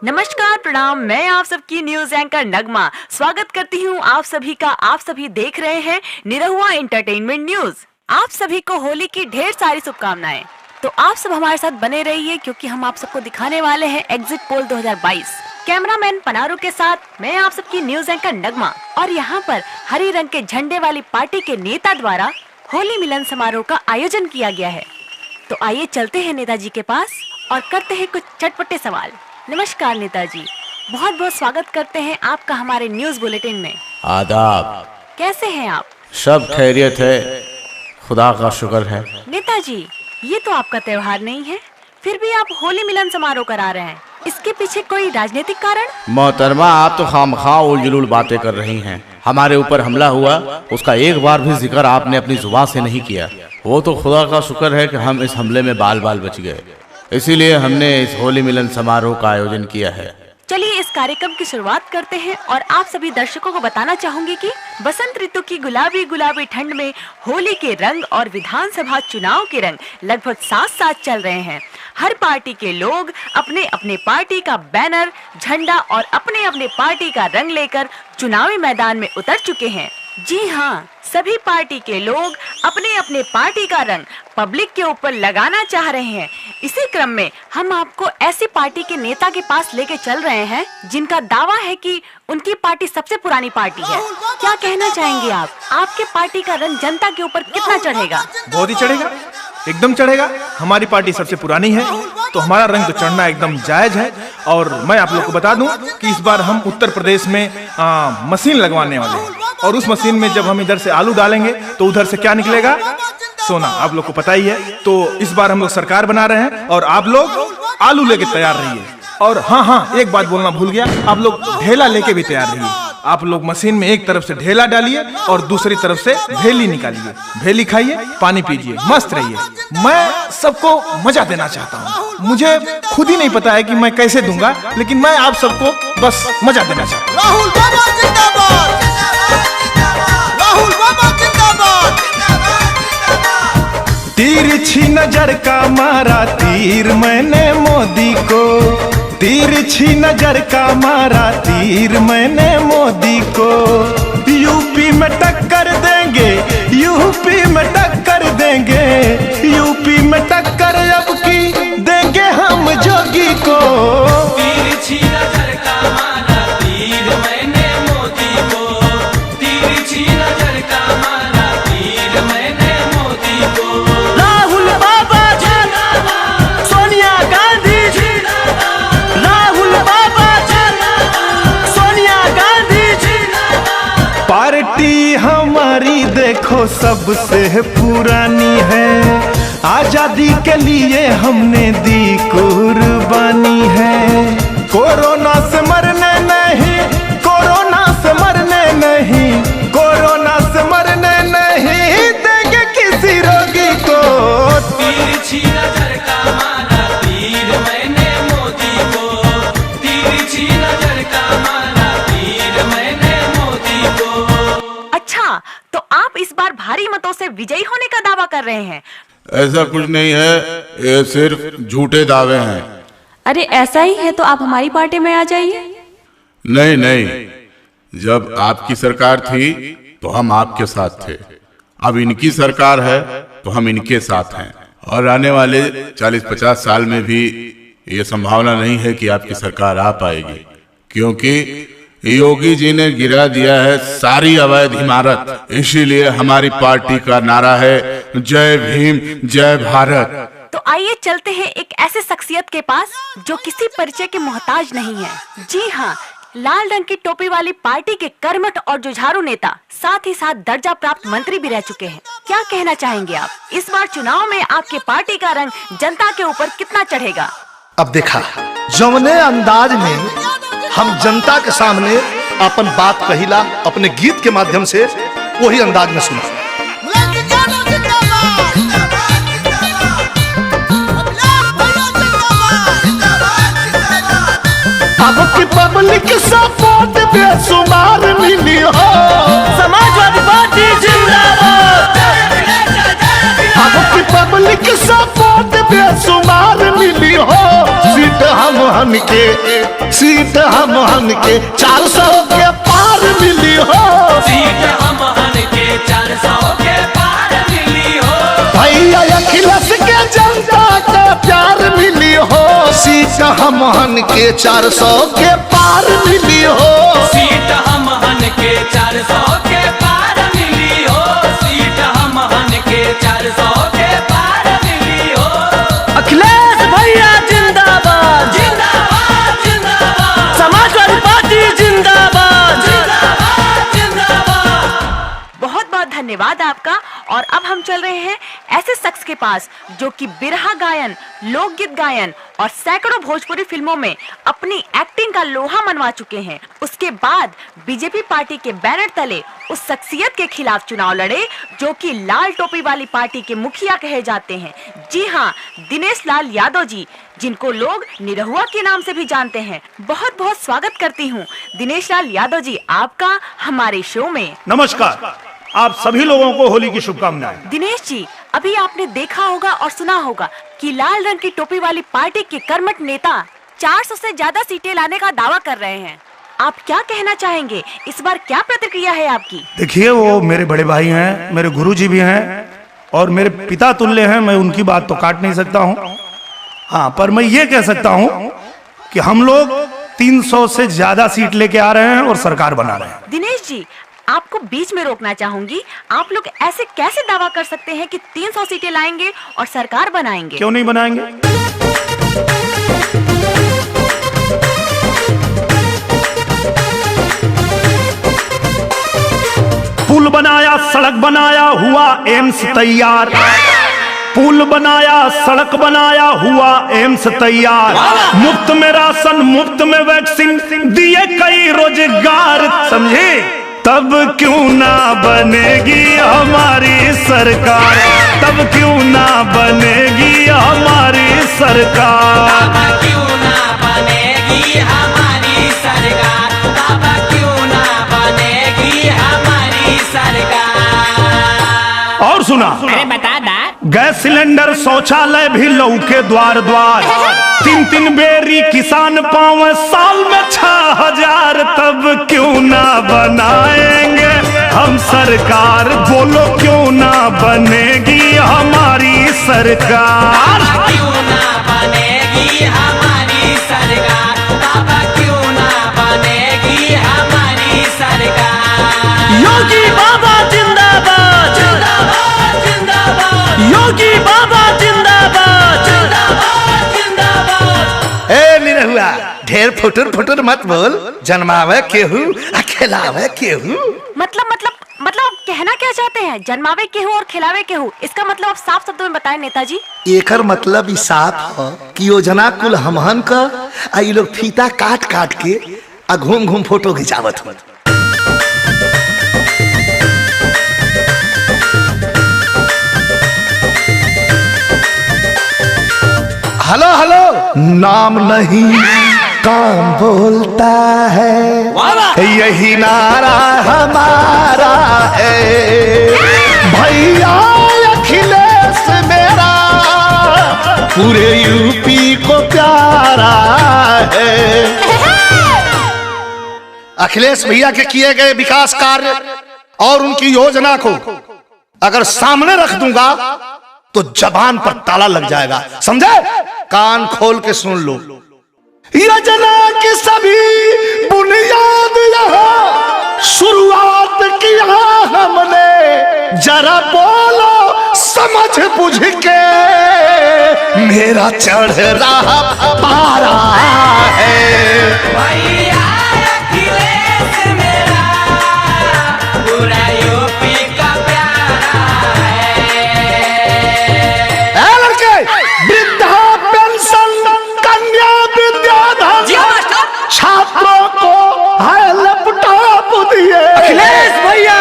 नमस्कार, प्रणाम। मैं आप सबकी न्यूज एंकर नगमा स्वागत करती हूं आप सभी का। आप सभी देख रहे हैं निरहुआ एंटरटेनमेंट न्यूज। आप सभी को होली की ढेर सारी शुभकामनाएं। तो आप सब हमारे साथ बने रहिए क्योंकि हम आप सबको दिखाने वाले हैं एग्जिट पोल 2022। कैमरामैन पनारू के साथ मैं आप सबकी न्यूज एंकर नगमा। और यहाँ पर हरी रंग के झंडे वाली पार्टी के नेता द्वारा होली मिलन समारोह का आयोजन किया गया है। तो आइए चलते हैं नेताजी के पास और करते हैं कुछ चटपटे सवाल। नमस्कार नेताजी, बहुत बहुत स्वागत करते हैं आपका हमारे न्यूज बुलेटिन में। आदाब। कैसे हैं आप? सब खैरियत है, खुदा का शुक्र है। नेताजी, ये तो आपका त्योहार नहीं है, फिर भी आप होली मिलन समारोह करा रहे हैं। इसके पीछे कोई राजनीतिक कारण? मोहतरमा, आप तो खामखा उलझुल बातें कर रही हैं। हमारे ऊपर हमला हुआ, उसका एक बार भी जिक्र आपने अपनी जुबान से नहीं किया। वो तो खुदा का शुक्र है कि हम इस हमले में बाल बाल बच गए, इसीलिए हमने इस होली मिलन समारोह का आयोजन किया है। चलिए इस कार्यक्रम की शुरुआत करते हैं और आप सभी दर्शकों को बताना चाहूंगी कि बसंत ऋतु की गुलाबी गुलाबी ठंड में होली के रंग और विधानसभा चुनाव के रंग लगभग साथ साथ चल रहे हैं। हर पार्टी के लोग अपने अपने पार्टी का बैनर, झंडा और अपने अपने पार्टी का रंग लेकर चुनावी मैदान में उतर चुके हैं। जी हाँ, सभी पार्टी के लोग अपने अपने पार्टी का रंग पब्लिक के ऊपर लगाना चाह रहे हैं। इसी क्रम में हम आपको ऐसी पार्टी के नेता के पास लेके चल रहे हैं जिनका दावा है कि उनकी पार्टी सबसे पुरानी पार्टी है। क्या कहना चाहेंगे आप? आपके पार्टी का रंग जनता के ऊपर कितना चढ़ेगा? बहुत ही चढ़ेगा, एकदम चढ़ेगा। हमारी पार्टी सबसे पुरानी है तो हमारा रंग तो चढ़ना एकदम जायज है। और मैं आप लोग को बता दूं कि इस बार हम उत्तर प्रदेश में मशीन लगवाने वाले हैं और उस मशीन में जब हम इधर से आलू डालेंगे तो उधर से क्या निकलेगा? सोना। आप लोग को पता ही है। तो इस बार हम लोग सरकार बना रहे हैं और आप लोग आलू लेके तैयार रहिए। और हाँ, एक बात बोलना भूल गया, आप लोग ढेला लेके भी तैयार रहिए। आप लोग मशीन में एक तरफ से ढेला डालिए और दूसरी तरफ से भेली निकालिए। भेली खाइए, पानी पीजिए, मस्त रहिए। मैं सबको मजा देना चाहता हूँ। मुझे खुद ही नहीं पता है कि मैं कैसे दूंगा, लेकिन मैं आप सबको बस मजा देना चाहता हूँ। राहुल बाबा जिंदाबाद, राहुल बाबा जिंदाबाद। तिरछी नजर का मारा तीर मैंने मोदी को, तिरछी नजर का मारा तीर मैंने मोदी को। यूपी में टक्कर देंगे, यूपी में टक्कर देंगे, यूपी में टक्कर अब की देंगे हम जोगी को। तिरछी नजर का मारा तीर मैंने मोदी को, तिरछी नजर का मारा तीर मैंने मोदी को। राहुल बाबा जिंदाबाद, सोनिया गांधी जिंदाबाद, राहुल बाबा जिंदाबाद, सोनिया गांधी जिंदाबाद। पार्टी हमारी देखो सबसे पुरानी है, आजादी के लिए हमने दी कुर्बानी है। कोरोना से मरने नहीं, कोरोना से मरने नहीं, कोरोना से मरने नहीं देंगे किसी रोगी को। तिरछी नजर का मारा तीर मैंने मोदी को, तिरछी नजर का मारा तीर मैंने मोदी को। अच्छा, तो आप इस बार भारी मतों से विजयी होने का दावा कर रहे हैं? ऐसा कुछ नहीं है, ये सिर्फ झूठे दावे हैं। अरे ऐसा ही है तो आप हमारी पार्टी में आ जाइए। नहीं नहीं, जब आपकी सरकार थी तो हम आपके साथ थे, अब इनकी सरकार है तो हम इनके साथ हैं। और आने वाले 40-50 साल में भी ये संभावना नहीं है कि आपकी सरकार आ पाएगी, क्योंकि योगी जी ने गिरा दिया है सारी अवैध इमारत। इसीलिए हमारी पार्टी का नारा है जय भीम जय भारत। तो आइए चलते हैं एक ऐसे शख्सियत के पास जो किसी परिचय के मोहताज नहीं है। जी हाँ, लाल रंग की टोपी वाली पार्टी के कर्मठ और जुझारू नेता, साथ ही साथ दर्जा प्राप्त मंत्री भी रह चुके हैं। क्या कहना चाहेंगे आप? इस बार चुनाव में आपके पार्टी का रंग जनता के ऊपर कितना चढ़ेगा? अब देखा जौने अंदाज में हम जनता के सामने अपन बात कहिला अपने गीत के माध्यम से, वही अंदाज में सुना। अब की पब्लिक सपोर्ट बेसुमार मिली हो, समाजवादी पार्टी जिंदाबाद। अब की पब्लिक सपोर्ट बेसुमार मिली हो, सीट हम हन के, सीट हम हन के 400 के पार मिली हो। सीट हम हन के 400 के पार मिली हो। भैया अखिलेश के जनता का प्यार मिली हो। सीट हम हन के 400 के पार मिली हो। सीट हम हन के 400 के पार मिली हो। सीट हम हन के 400 के पार मिली हो। अखिलेश भैया जिंदाबाद, जिंदाबाद जिंदाबाद समाजवादी पार्टी जिंदाबाद। जिंदाबाद जिंदाबाद। बहुत बहुत धन्यवाद आपका। और अब हम चल रहे हैं ऐसे शख्स के पास जो कि बिरहा गायन, लोकगीत गायन और सैकड़ों भोजपुरी फिल्मों में अपनी एक्टिंग का लोहा मनवा चुके हैं। उसके बाद बीजेपी पार्टी के बैनर तले उस शख्सियत के खिलाफ चुनाव लड़े जो कि लाल टोपी वाली पार्टी के मुखिया कहे जाते हैं। जी हाँ, दिनेश लाल यादव जी, जिनको लोग निरहुआ के नाम से भी जानते हैं। बहुत बहुत स्वागत करती हूँ दिनेश लाल यादव जी आपका हमारे शो में। नमस्कार, आप सभी लोगों को होली की शुभकामनाएं। दिनेश जी, अभी आपने देखा होगा और सुना होगा कि लाल रंग की टोपी वाली पार्टी के कर्मठ नेता 400 से ज्यादा सीटें लाने का दावा कर रहे हैं। आप क्या कहना चाहेंगे? इस बार क्या प्रतिक्रिया है आपकी? देखिए, वो मेरे बड़े भाई हैं, मेरे गुरुजी भी हैं और मेरे पिता तुल्य हैं। मैं उनकी बात तो काट नहीं सकता हूँ। हाँ, पर मैं ये कह सकता हूँ कि हम लोग 300 से ज्यादा सीट लेके आ रहे हैं और सरकार बना रहे हैं। दिनेश जी, आपको बीच में रोकना चाहूंगी। आप लोग ऐसे कैसे दावा कर सकते हैं कि 300 सीटें लाएंगे और सरकार बनाएंगे? क्यों नहीं बनाएंगे? पुल बनाया, सड़क बनाया, हुआ एम्स तैयार। पुल बनाया, सड़क बनाया, हुआ एम्स तैयार। मुफ्त में राशन, मुफ्त में वैक्सीन, दिए कई रोजगार। समझे? तब क्यों ना बनेगी हमारी सरकार, तब क्यों ना बनेगी हमारी सरकार। तब क्यों ना बनेगी हमारी सरकार, तब क्यों ना बनेगी हमारी सरकार। और सुना, अरे बता दा। गैस सिलेंडर, शौचालय भी लौके द्वार द्वार। 3-3 बेरी किसान पावे साल में 6000। तब क्यों ना बनाएंगे हम सरकार, बोलो क्यों ना बनेगी हमारी सरकार। तब क्यों ना बनेगी हमारी सरकार, तब क्यों ना बनेगी हमारी सरकार। योगी बाबा जिंदाबाद, जिंदाबाद जिंदाबाद योगी बाबा जिंदाबाद। जिंदाबाद जिंदाबाद। ए निरहुआ, ढेर फुटुर फुटुर मत बोल। जन्मावे केहू आ खिलावे केहू। मतलब आप कहना क्या चाहते हैं? जन्मावे केहू और खिलावे केहू, इसका मतलब आप साफ शब्दों में बताएं नेताजी। एकर मतलब ई साफ है कि योजना कुल हमहन का आ ई लोग फीता काट काट के आ घूम घूम फोटो खिंचावत हो। हेलो हेलो, नाम नहीं काम बोलता है, यही नारा हमारा है। भैया अखिलेश मेरा पूरे यूपी को प्यारा है। अखिलेश भैया के किए गए विकास कार्य और उनकी योजना को अगर सामने रख दूंगा तो जबान पर ताला लग जाएगा, समझे? कान खोल के सुन लो। योजना की सभी बुनियाद यहाँ शुरुआत किया हमने, जरा बोलो समझ बुझ के, मेरा चढ़ रहा पारा है। भैया अखिलेश मेरा पूरा यूपी का प्यारा है। ए लड़के, वृद्धा पेंशन, कन्या विद्याधन, छात्रों को है लैपटॉप दिए। अखिलेश भैया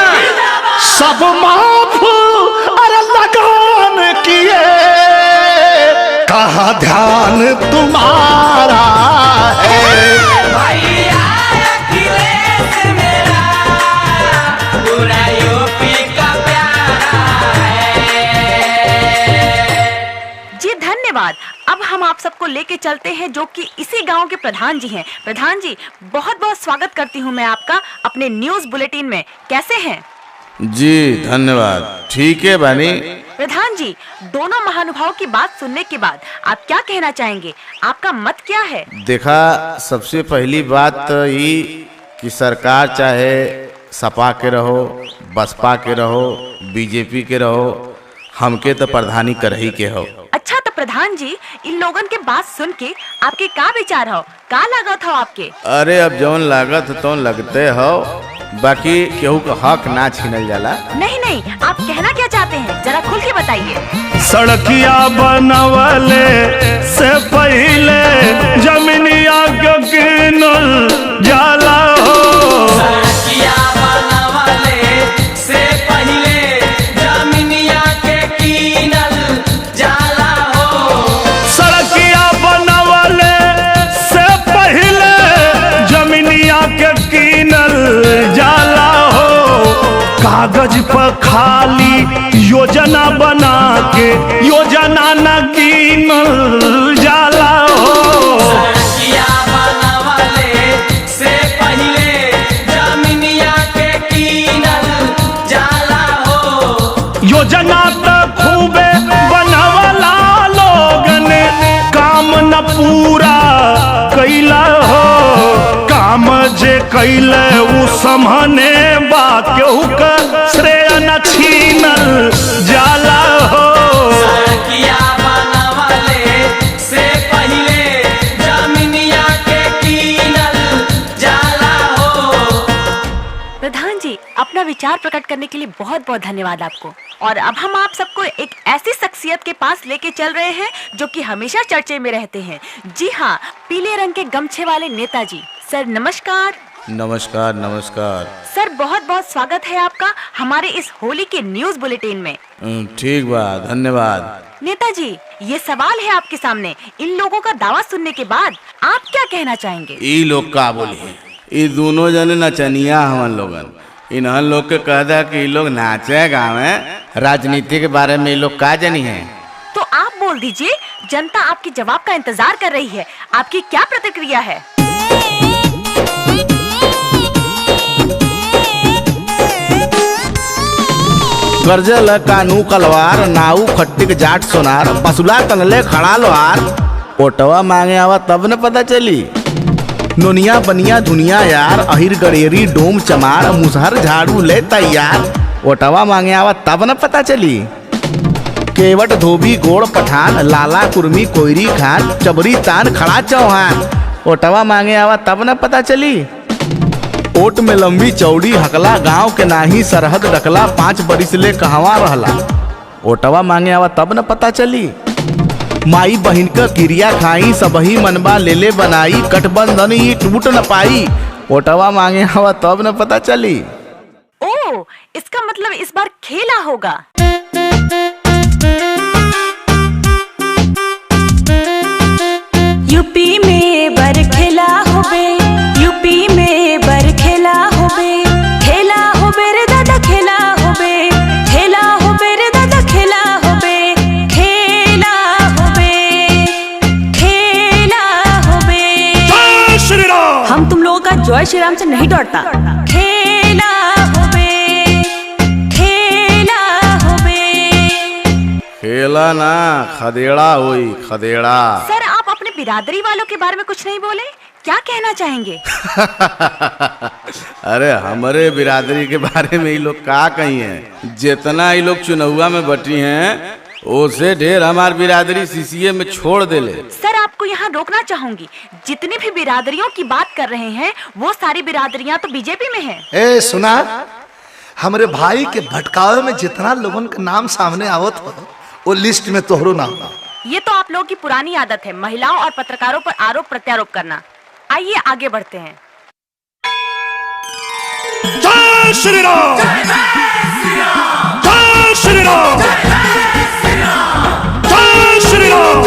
सब माफ और लगान किए, कहाँ ध्यान तुम्हारा है। भैया अखिलेश मेरा पूरा यूपी का प्यारा है। जी धन्यवाद। बाद अब हम आप सबको लेके चलते हैं जो कि इसी गांव के प्रधान जी हैं। प्रधान जी, बहुत बहुत स्वागत करती हूं मैं आपका अपने न्यूज बुलेटिन में। कैसे हैं? जी धन्यवाद, ठीक है बानी। प्रधान जी, दोनों महानुभावों की बात सुनने के बाद आप क्या कहना चाहेंगे? आपका मत क्या है? देखा, सबसे पहली बात तो ये कि सरकार चाहे सपा के रहो, बसपा के रहो, बीजेपी के रहो, हमके तो प्रधानी कर ही के हो। अच्छा, तो प्रधान जी, इन लोगन के बात सुन के आपके का विचार हो, का लागत हो आपके? अरे अब जौन लागत तो लगते हो, बाकी केहू का हक ना छीनल जाला। नहीं नहीं, आप कहना क्या चाहते हैं, जरा खुल के बताइए। सड़किया बनवले से पहले जमीनिया के गिनल जाला हो। सड़किया बनवले से पहिले जमीनिया के कीनल जाला हो। सड़किया बनवले से पहले जमीनिया के कीनल जाला हो। कागज पर खाली योजना बना के योजना न कीनल जाला हो। सड़किया बनवले से पहिले जमीनिया के कीनल जाला हो। योजना तो खूबे बनवला लोगन, काम न पूरा कैला हो। काम जे कैले उ समहने बा केहू का श्रेय न छीनल जाला हो। सड़किया बनवले से पहिले जमीनिया के कीनल जाला हो। प्रधान जी, अपना विचार प्रकट करने के लिए बहुत बहुत धन्यवाद आपको। और अब हम आप सबको एक ऐसी शख्सियत के पास लेके चल रहे हैं जो कि हमेशा चर्चे में रहते हैं। जी हाँ, पीले रंग के गमछे वाले नेताजी। सर नमस्कार। नमस्कार नमस्कार। सर, बहुत बहुत स्वागत है आपका हमारे इस होली के न्यूज बुलेटिन में। ठीक बा, धन्यवाद। नेताजी, ये सवाल है आपके सामने। इन लोगों का दावा सुनने के बाद आप क्या कहना चाहेंगे? ई लोग का बोली है, ये दोनों जने नचनिया हमन लोगन। इन्हन लोग के कहदा कि ये लोग नाचे गावे, राजनीति के बारे में ये लोग का जानी है। तो आप बोल दीजिए, जनता आपके जवाब का इंतजार कर रही है। आपकी क्या प्रतिक्रिया है? गर्जल कानू कलवार, नाऊ खट्टिक जाट सोनार, पसुला तनले खड़ा लोहार। ओटवा मांगे आवा तब न पता चली। नोनिया बनिया दुनिया यार, अहिर गड़ेरी डोम चमार, मुसहर झाड़ू ले तैयार। ओटवा मांगे आवा तब न पता चली। केवट धोबी गोड़ पठान, लाला कुर्मी कोयरी खान, चबरी तान खड़ा चौहान। ओटवा मांगे आवा तब न पता चली। ओट में लंबी चौड़ी हकला, गांव के नाही सरहद डकला, 5 बरिस ले कहवा रहला। ओटवा मांगे आवा तब न पता चली। माई बहिन का क्रिया खाई, सबही मनबा ले ले बनाई, गठबंधन ही टूट न पाई। ओटवा मांगे आवा तब न पता चली। ओ, इसका मतलब इस बार खेला होगा। यूपी में बर खेला होबे, यूपी में बर खेला होबे। खेला होबे रे दादा, खेला होबे, खेला होबे रे दादा, खेला होबे, खेला होबे, खेला होबे। जय श्री राम। हम तुम लोगों का जय श्री राम से नहीं डरता। खेला होबे, खेला होबे। खेला ना, खदेड़ा हुई खदेड़ा। सर, आप अपने बिरादरी वालों के बारे में कुछ नहीं बोले, क्या कहना चाहेंगे? अरे हमारे बिरादरी के बारे में ये लोग का कही है। जितना ये लोग चुनावा में बटी हैं, उससे ढेर हमार बिरादरी सीसीए में छोड़ देले। सर, आपको यहाँ रोकना चाहूंगी। जितनी भी बिरादरियों की बात कर रहे हैं, वो सारी बिरादरियां तो बीजेपी में हैं। ए सुना, हमारे भाई के भटकावे में जितना लोगों का नाम सामने आवत हो, वो लिस्ट में तोहरो नाम बा। ये तो आप लोगों की पुरानी आदत है, महिलाओं और पत्रकारों पर आरोप प्रत्यारोप करना। आइए आगे बढ़ते हैं। जय श्री राम। जय श्री राम। जय श्री राम।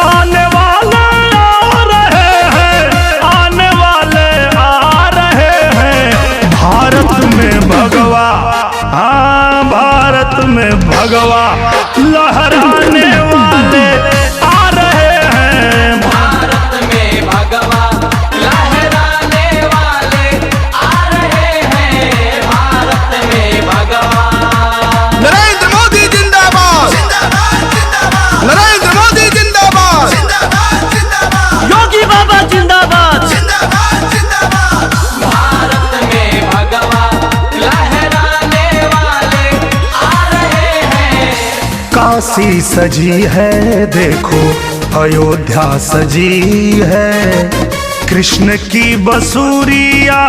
आने वाले आ रहे हैं, आने वाले आ रहे हैं। भगवा, हाँ भारत में भगवा लहराने वाले आ रहे हैं। भारत में भगवा लहराने वाले आ रहे हैं। भारत में भगवा। नरेंद्र मोदी जिंदाबाद, नरेंद्र मोदी जिंदाबाद, योगी बाबा जिंदाबाद। भारत में भगवा लहराने वाले आ रहे हैं। काशी सजी है देखो, अयोध्या सजी है, कृष्ण की बसूरिया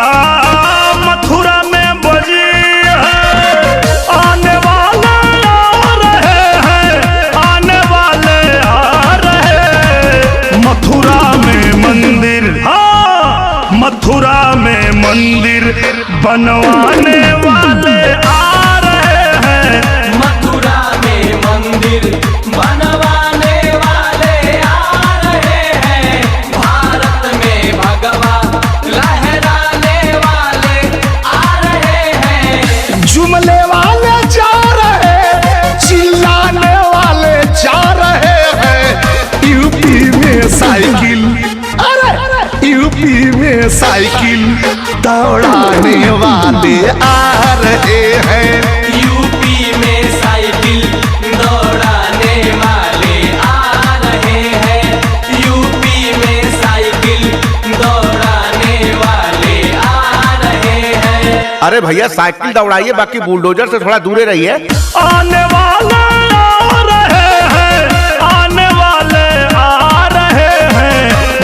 मथुरा में बजी है। आने वाले आ रहे हैं, आने वाले आ रहे हैं। मथुरा में मंदिर, हाँ मथुरा में मंदिर बनवाने वाले आ रहे हैं। मथुरा में मंदिर बनवाने वाले आ रहे हैं। भारत में भगवा लहराने वाले आ रहे हैं। जुमले वाले जा रहे हैं, चिल्लाने वाले जा रहे हैं। यूपी में साइकिल, अरे यूपी में साइकिल दौड़ाने वाले आ रहे हैं। यूपी में साइकिल दौड़ाने वाले आ रहे हैं। यूपी में साइकिल दौड़ाने वाले आ रहे हैं। अरे भैया साइकिल दौड़ाइए, बाकी बुलडोजर से थोड़ा दूरे रहिए। आने वाले आ रहे हैं, आने वाले आ रहे हैं।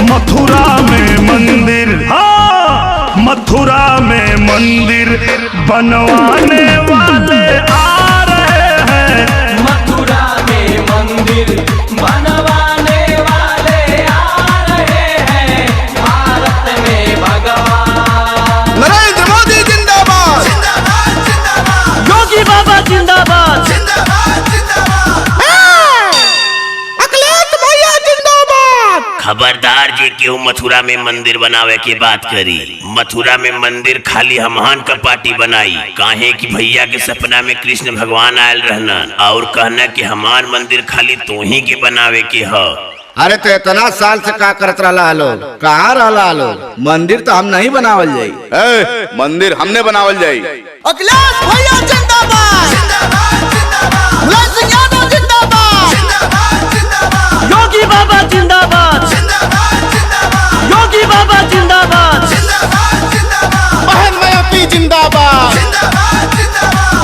मथुरा में मंदिर, हाँ मथुरा में मंदिर बनवाने वाले आ रहे हैं। मथुरा में मंदिर बनवाने वाले आ रहे हैं। भारत में भगवा। नरेंद्र मोदी जिंदाबाद, योगी बाबा जिंदाबाद। अखिलेश भैया जिंदाबाद। खबरदार जे केहू मथुरा में मंदिर बनावे के बात करी। मथुरा में मंदिर खाली हमहान का पार्टी बनाई, काहे कि भैया के सपना में कृष्ण भगवान आयल रहना और कहना कि हमार मंदिर खाली तो ही के बनावे के ह। अरे तो इतना साल से का करत रहा लोग, कहाँ रहा लोग? मंदिर तो हम नहीं बनावल जाई। मंदिर हमने बनावल जाई। अखिलेश भैया जिंदाबाद, मुलायम सिंह यादव जिंदाबाद, योगी बाबा जिंदाबाद। योगी बाबा जिंदाबाद। बहन मायावती जिंदाबाद,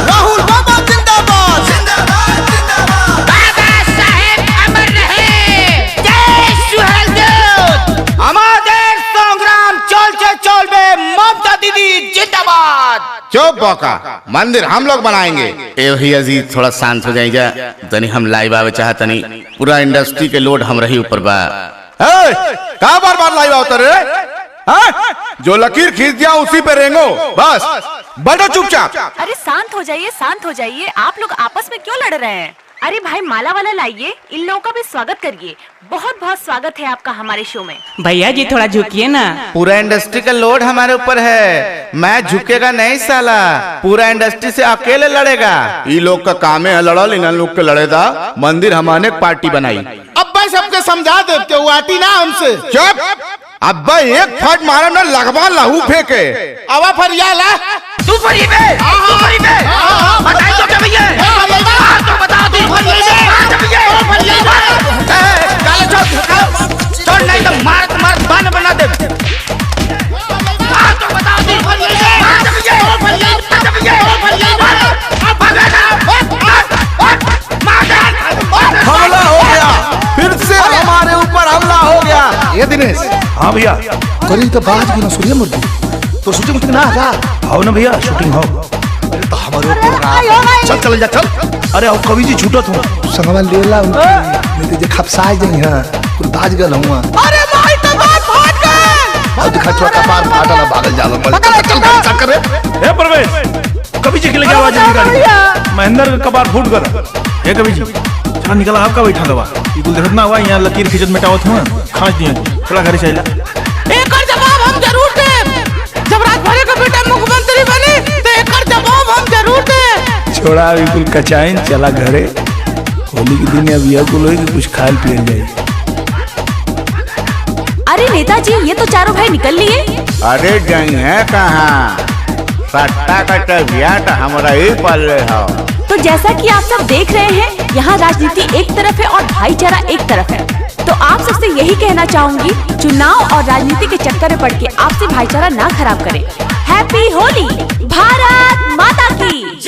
राहुल बाबा जिंदाबाद, बाबा साहेब अमर रहे। जय सुहेलदेव। हमारे संग्राम चलबे, ममता दीदी जिंदाबाद। चुप बौका, मंदिर हम लोग बनाएंगे। ए भैया जी थोड़ा शांत हो जाइए, तनी हम लाइव आवे चाहे, तनी पूरा इंडस्ट्री के लोड हम रही ऊपर बा। कहाँ बार लाइव आवता रे? जो लकीर खींच दिया उसी पे रेंगो, बस बैठो चुपचाप। अरे शांत हो जाइए, शांत हो जाइए। आप लोग आपस में क्यों लड़ रहे हैं? अरे भाई माला वाला लाइए, इन लोगों का भी स्वागत करिए। बहुत बहुत स्वागत है आपका हमारे शो में। भैया जी थोड़ा झुकिए ना। पूरा इंडस्ट्री का लोड हमारे ऊपर है, मैं झुकेगा नहीं साला। पूरा इंडस्ट्री से अकेले लड़ेगा। ये लोग का काम है लड़ल, इन लोग के लड़ेगा। मंदिर हमारे पार्टी बनाई। अब भाई सबके समझा देते हो, आती ना हमसे। चुप, अब भाई एक फट मारा ना लगवा लहू फेंके। अब फरियाल तू फरी पे, तू फरी पे। बताइए तो क्या भैया? तो बता दे। छोड़ नहीं तो मार बान बना दे। तो बता दे। हमला हो गया, फिर से हमारे ऊपर हमला हो गया। ये दिनेश, हाँ भैया। कल तो बाज की ना सूर्य मुर्गी तो शूटिंग ना आगा। आओ ना भैया, शूटिंग हो। तो हमारे ऊपर चल चल जा चल। अरे आओ कवि जी छूटत हो। संगवा लेला नहीं तो जे खपसाई जई हां पूरा बाज गल हुआ। अरे भाई कपार फाट गए। अब खचवा कपार फाटा ना भागल जाला मल। चल करे ए परवेश, कवि जी के लिए आवाज निकाल। महेंद्र का कपार फूट कर। ए कवि जी चला निकला, आपका बैठा दवा। ये कुल देखत ना हुआ, यहाँ लकीर खिचत मिटावत हुआ, खांच दिया। चला घर चला। एकर जवाब हम जरूर देब। जब राजभरे का बेटा मुख्यमंत्री बने तो एकर जवाब हम छोड़ा अभी कुल कचाइन चला घरे। होली के दिन अब यह कुल होगी कुछ खाल पियल जाए। अरे नेताजी, ये तो चारों भाई निकल लिए। अरे जंग है कहाँ, सट्टा कटविया तो हमारा ही पल हो। तो जैसा कि आप सब देख रहे हैं, यहाँ राजनीति एक तरफ है और भाईचारा एक तरफ है। तो आप सबसे यही कहना चाहूंगी, चुनाव और राजनीति के चक्कर में पड़ के आपसी भाईचारा ना खराब करें। हैप्पी होली। भारत माता की